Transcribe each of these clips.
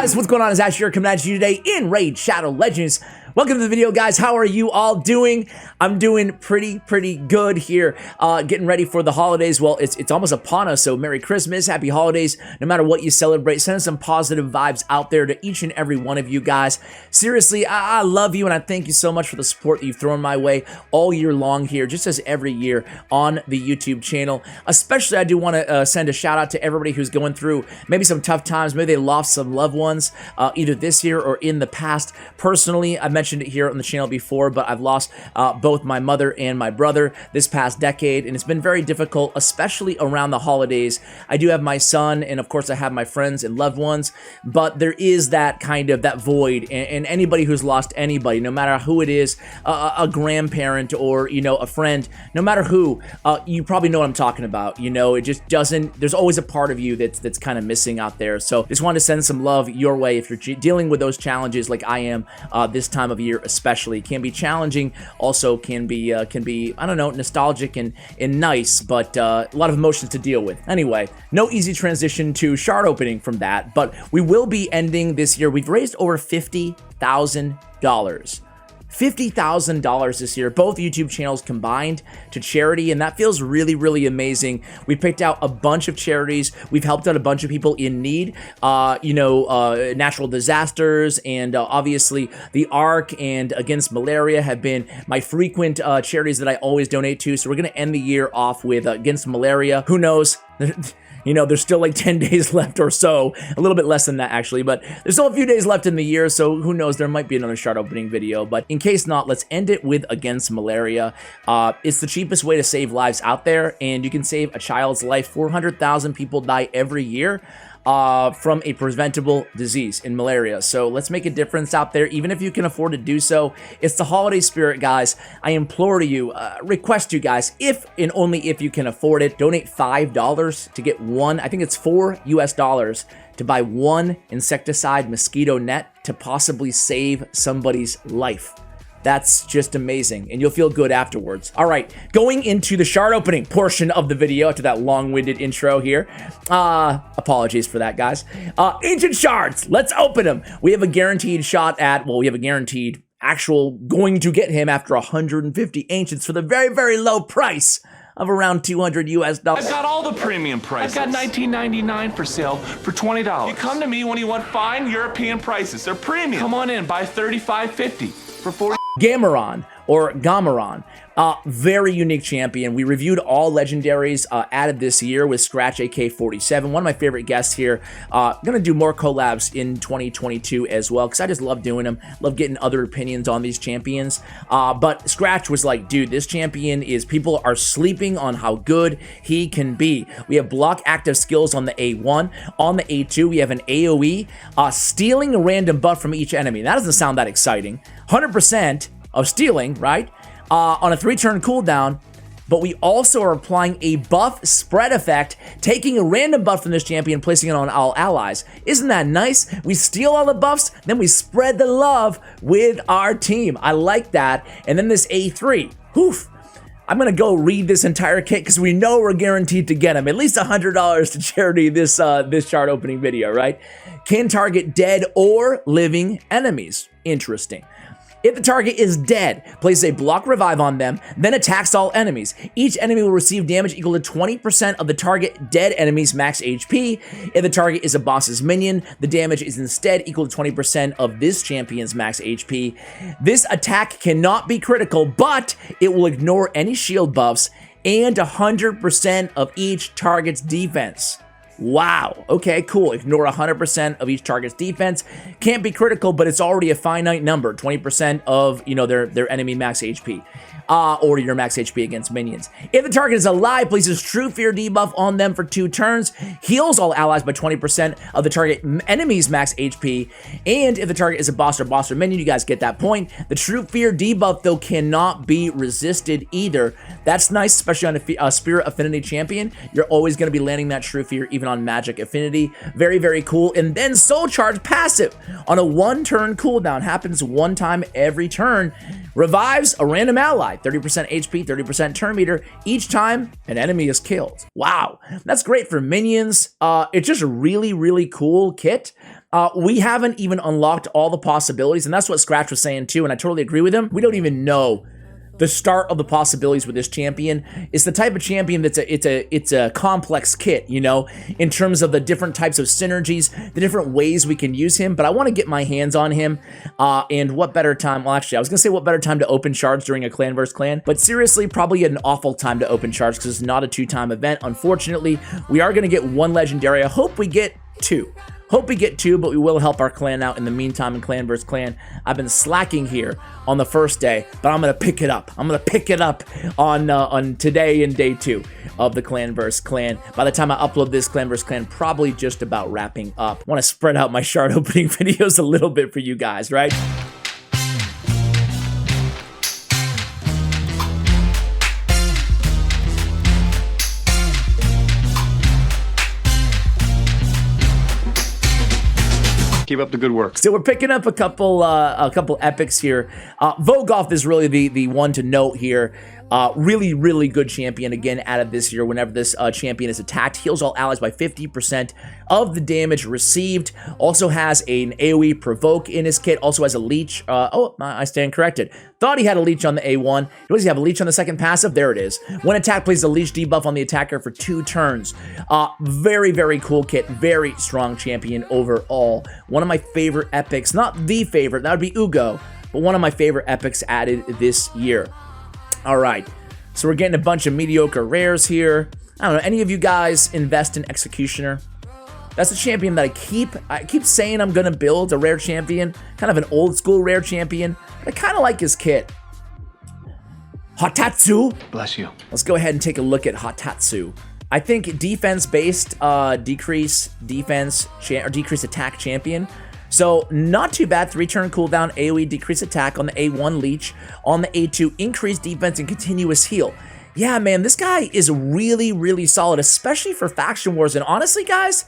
guys, what's going on? It's Ash here coming at you today in Raid Shadow Legends. Welcome to the video, guys. How are you all doing? I'm doing pretty good here, getting ready for the holidays. Well, it's almost upon us, so Merry Christmas, Happy Holidays. No matter what you celebrate, send some positive vibes out there to each and every one of you guys. Seriously, I love you, and I thank you so much for the support that you've thrown my way all year long here, just as every year on the YouTube channel. Especially, I do want to send a shout out to everybody who's going through maybe some tough times. Maybe they lost some loved ones, either this year or in the past. Personally, I mentioned it here on the channel before, but I've lost both my mother and my brother this past decade, and it's been very difficult, especially around the holidays. I do have my son, and of course I have my friends and loved ones, but there is that kind of that void, and anybody who's lost anybody, no matter who it is, a grandparent or, you know, a friend, no matter who, you probably know what I'm talking about. You know, it just doesn't, there's always a part of you that's kind of missing out there. So just wanted to send some love your way if you're dealing with those challenges like I am this time of year. Especially can be challenging, also can be I don't know, nostalgic and nice, but a lot of emotions to deal with. Anyway, no easy transition to shard opening from that, but we will be ending this year. We've raised over $50,000. $50,000 this year, both YouTube channels combined, to charity, and that feels really amazing. We picked out a bunch of charities. We've helped out a bunch of people in need, natural disasters, and obviously the ARC and Against Malaria have been my frequent charities that I always donate to. So we're going to end the year off with Against Malaria. Who knows? You know, there's still like 10 days left or so, a little bit less than that actually, but there's still a few days left in the year, so who knows, there might be another shard opening video, but in case not, let's end it with Against Malaria. It's the cheapest way to save lives out there, and you can save a child's life. 400,000 people die every year from a preventable disease in malaria. So let's make a difference out there, even if you can afford to do so. It's the holiday spirit, guys. I implore to you, request you guys, if and only if you can afford it, donate $5 to get one, I think it's $4 US to buy one insecticide mosquito net to possibly save somebody's life. That's just amazing, and you'll feel good afterwards. All right, going into the shard opening portion of the video after that long-winded intro here. Apologies for that, guys. Ancient shards, let's open them. We have a guaranteed shot at, well, we have a guaranteed actual going to get him after 150 ancients for the very low price of around $200 US. I've got all the premium prices. I've got $19.99 for sale for $20. You come to me when you want fine European prices. They're premium. Come on in, buy $35.50 for $40. Gamaron, or Gamaron, very unique champion. We reviewed all legendaries added this year with Scratch AK-47, one of my favorite guests here. Gonna do more collabs in 2022 as well, because I just love doing them, love getting other opinions on these champions. But Scratch was like, dude, this champion is, people are sleeping on how good he can be. We have block active skills on the A1. On the A2, we have an AoE, stealing a random buff from each enemy. That doesn't sound that exciting. 100% of stealing, right? On a 3-turn cooldown, but we also are applying a buff spread effect, taking a random buff from this champion, placing it on all allies. Isn't that nice? We steal all the buffs, then we spread the love with our team. I like that. And then this A3, oof. I'm gonna go read this entire kit because we know we're guaranteed to get them. At least $100 to charity this shard opening video, right? Can target dead or living enemies. Interesting. If the target is dead, places a block revive on them, then attacks all enemies. Each enemy will receive damage equal to 20% of the target dead enemy's max HP. If the target is a boss's minion, the damage is instead equal to 20% of this champion's max HP. This attack cannot be critical, but it will ignore any shield buffs and 100% of each target's defense. Wow. Okay, cool. Ignore 100% of each target's defense. Can't be critical, but it's already a finite number. 20% of, you know, their enemy max HP. Or your max HP against minions. If the target is alive, places True Fear debuff on them for 2 turns, heals all allies by 20% of the target enemy's max HP, and if the target is a boss or minion, you guys get that point. The True Fear debuff, though, cannot be resisted either. That's nice, especially on a Spirit Affinity champion. You're always going to be landing that True Fear, even on Magic Affinity. Very cool. And then Soul Charge passive on a 1-turn cooldown. Happens 1 time every turn. Revives a random ally, 30% HP, 30% turn meter, each time an enemy is killed. Wow, that's great for minions. It's just a really cool kit. We haven't even unlocked all the possibilities, and that's what Scratch was saying too, and I totally agree with him. We don't even know the start of the possibilities with this champion. It's the type of champion that's it's a complex kit, you know, in terms of the different types of synergies, the different ways we can use him. But I want to get my hands on him. And what better time? Well, actually, I was gonna say what better time to open shards during a clan versus clan, but seriously, probably an awful time to open shards because it's not a 2-time event. Unfortunately, we are gonna get 1 legendary. I hope we get 2. Hope we get 2, but we will help our clan out in the meantime in clan versus clan. I've been slacking here on the first day, but I'm gonna pick it up. I'm gonna pick it up on today and day 2 of the clan versus clan. By the time I upload this clan versus clan, probably just about wrapping up. I want to spread out my shard opening videos a little bit for you guys, right? Keep up the good work. So we're picking up a couple epics here. Vogoth is really the one to note here. Really, really good champion again added this year. Whenever this champion is attacked, heals all allies by 50% of the damage received. Also has an AoE provoke in his kit. Also has a leech. Oh, I stand corrected. Thought he had a leech on the A1. Does he have a leech on the second passive? There it is. When attack places a leech debuff on the attacker for 2 turns. Very, very cool kit. Very strong champion overall. One of my favorite epics. Not the favorite. That would be Ugo. But one of my favorite epics added this year. All right, so we're getting a bunch of mediocre rares here. I don't know, any of you guys invest in Executioner? That's a champion that I keep saying I'm gonna build a rare champion, kind of an old school rare champion. But I kind of like his kit. Hotatsu. Bless you. Let's go ahead and take a look at Hotatsu. I think defense-based decrease attack champion. So not too bad. 3-turn cooldown, AoE decrease attack on the A1 leech, on the A2 increase defense and continuous heal. Yeah, man, this guy is really, really solid, especially for faction wars. And honestly, guys,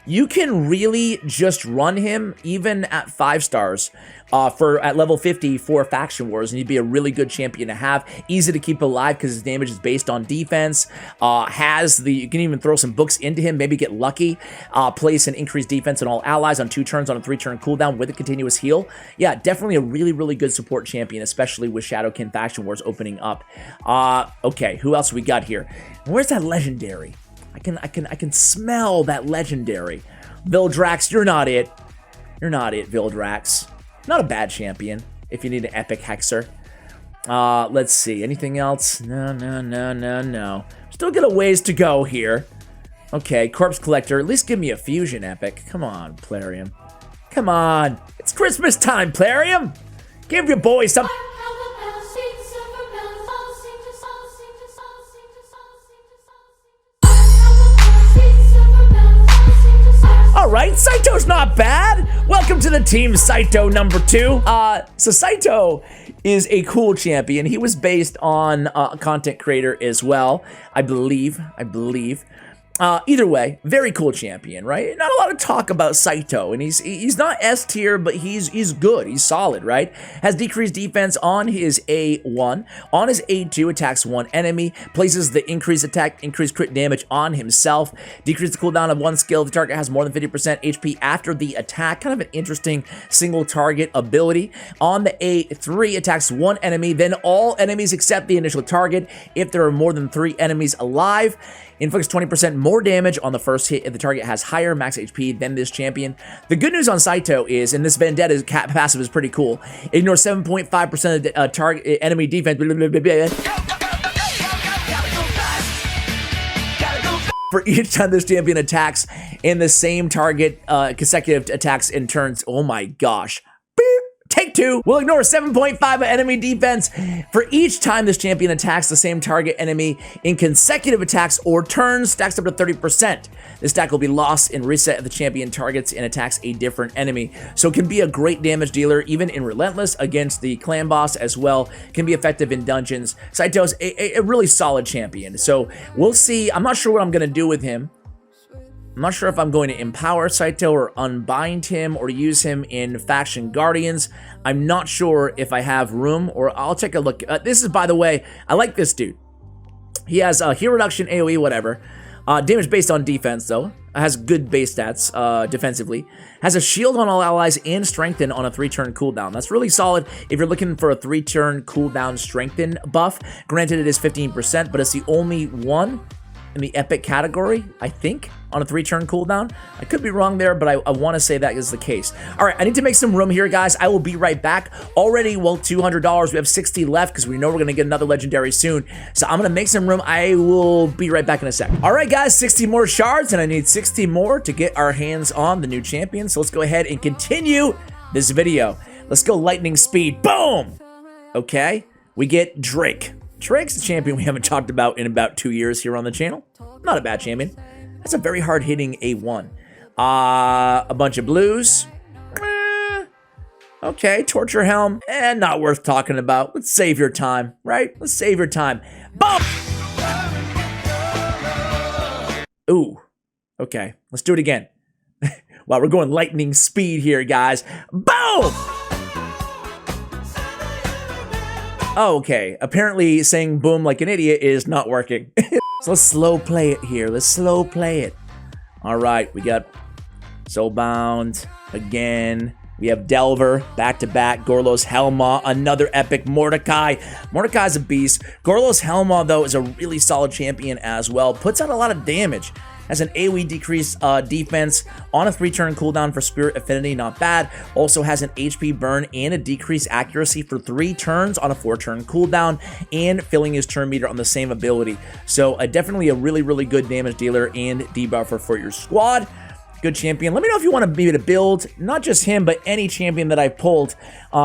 you can really just run him even at 5 stars at level 50 for faction wars, and he'd be a really good champion to have. Easy to keep alive because his damage is based on defense. You can even throw some books into him, maybe get lucky. Place an increased defense on all allies on 2 turns on a 3-turn cooldown with a continuous heal. Yeah, definitely a really, really good support champion, especially with Shadowkin faction wars opening up. Okay, who else we got here? Where's that legendary? I can smell that legendary. Vildrax, you're not it. You're not it, Vildrax. Not a bad champion if you need an epic hexer. Let's see. Anything else? No. Still got a ways to go here. Okay, Corpse Collector. At least give me a fusion epic. Come on, Plarium. Come on. It's Christmas time, Plarium. Give your boy some... Alright, Saito's not bad. Welcome to the team, Saito number 2. So Saito is a cool champion. He was based on a content creator as well, I believe. Either way, very cool champion, right? Not a lot of talk about Saito, and he's not S tier, but he's good. He's solid, right? Has decreased defense on his A1. On his A2, attacks 1 enemy. Places the increased attack, increased crit damage on himself. Decrease the cooldown of 1 skill. The target has more than 50% HP after the attack. Kind of an interesting single target ability. On the A3, attacks 1 enemy, then all enemies except the initial target. If there are more than 3 enemies alive, inflicts 20% more damage on the first hit if the target has higher max HP than this champion. The good news on Saito is, and this Vendetta passive is pretty cool, ignores 7.5% of the target enemy defense. For each time this champion attacks in the same target, consecutive attacks in turns. Oh my gosh. Take 2 will ignore 7.5 of enemy defense for each time this champion attacks the same target enemy in consecutive attacks or turns, stacks up to 30%. This stack will be lost and reset if the champion targets and attacks a different enemy. So it can be a great damage dealer even in Relentless against the clan boss as well. Can be effective in dungeons. Saito's a really solid champion. So we'll see. I'm not sure what I'm going to do with him. I'm not sure if I'm going to empower Saito or unbind him or use him in Faction Guardians. I'm not sure if I have room, or I'll take a look. This is, by the way, I like this dude. He has a heal reduction, AoE, whatever. Damage based on defense, though. Has good base stats defensively. Has a shield on all allies and strengthen on a 3-turn cooldown. That's really solid if you're looking for a 3-turn cooldown strengthen buff. Granted, it is 15%, but it's the only one in the epic category, I think, on a 3-turn cooldown. I could be wrong there, but I want to say that is the case. All right, I need to make some room here, guys. I will be right back. Already, well, $200. We have 60 left because we know we're going to get another legendary soon. So I'm going to make some room. I will be right back in a sec. All right, guys, 60 more shards, and I need 60 more to get our hands on the new champion. So let's go ahead and continue this video. Let's go lightning speed. Boom! Okay, we get Drake. Drake's a champion we haven't talked about in about 2 years here on the channel. Not a bad champion. That's a very hard-hitting A1. A bunch of blues. Okay, Torture Helm. Not worth talking about. Let's save your time, right? Let's save your time. Boom! Ooh. Okay, let's do it again. Wow, we're going lightning speed here, guys. Boom! Okay, apparently saying boom like an idiot is not working. So let's slow play it here. Let's slow play it. All right, we got Soulbound again. We have Delver, back-to-back. Gorlos Helma, another epic. Mordecai. Mordecai's a beast. Gorlos Helma, though, is a really solid champion as well. Puts out a lot of damage. Has an AoE decrease defense on a 3-turn cooldown for Spirit Affinity, not bad. Also has an HP burn and a decreased accuracy for 3 turns on a 4-turn cooldown, and filling his turn meter on the same ability. So definitely a really, really good damage dealer and debuffer for your squad. Good champion. Let me know if you want me to build not just him, but any champion that I've pulled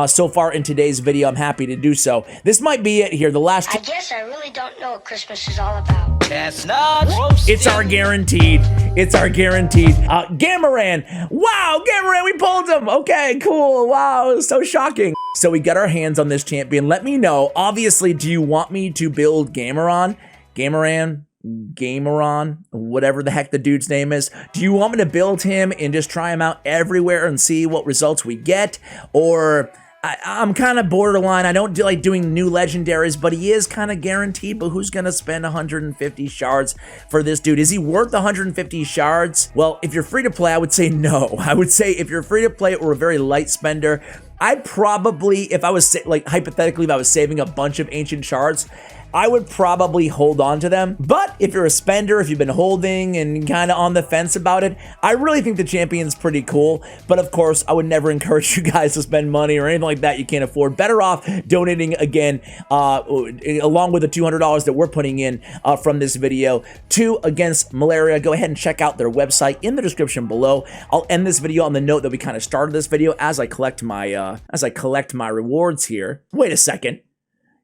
so far in today's video. I'm happy to do so. This might be it here. The last. I guess I really don't know what Christmas is all about. It's our guaranteed. It's our guaranteed. Gamaran. Wow, Gamaran, we pulled him. Okay, cool. Wow, so shocking. So we got our hands on this champion. Let me know. Obviously, do you want me to build Gamaran? Gameron, whatever the heck the dude's name is. Do you want me to build him and just try him out everywhere and see what results we get? Or I'm kind of borderline. I don't like doing new legendaries, but he is kind of guaranteed. But who's going to spend 150 shards for this dude? Is he worth 150 shards? Well, if you're free to play, I would say no. I would say if you're free to play or a very light spender, I'd probably, if I was like hypothetically, if I was saving a bunch of ancient shards, I would probably hold on to them. But if you're a spender, if you've been holding and kind of on the fence about it, I really think the champion's pretty cool. But of course, I would never encourage you guys to spend money or anything like that you can't afford. Better off donating again, along with the $200 that we're putting in from this video to Against Malaria. Go ahead and check out their website in the description below. I'll end this video on the note that we kind of started this video as I collect my rewards here. Wait a second.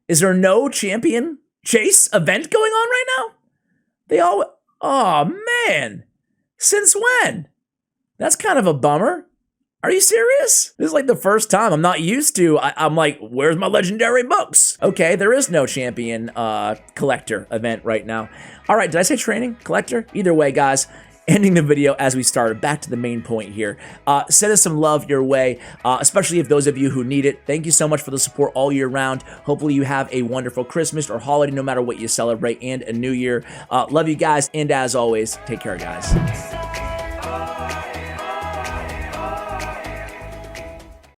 Is there no champion chase event going on right now? They all, oh man, since when? That's kind of a bummer. Are you serious? This is like the first time. I'm not used to, I'm like, where's my legendary books? Okay, there is no champion collector event right now. All right, did I say training? Collector? Either way, guys. Ending the video as we started. Back to the main point here. Send us some love your way, especially if those of you who need it. Thank you so much for the support all year round. Hopefully you have a wonderful Christmas or holiday, no matter what you celebrate, and a new year. Love you guys, and as always, take care, guys.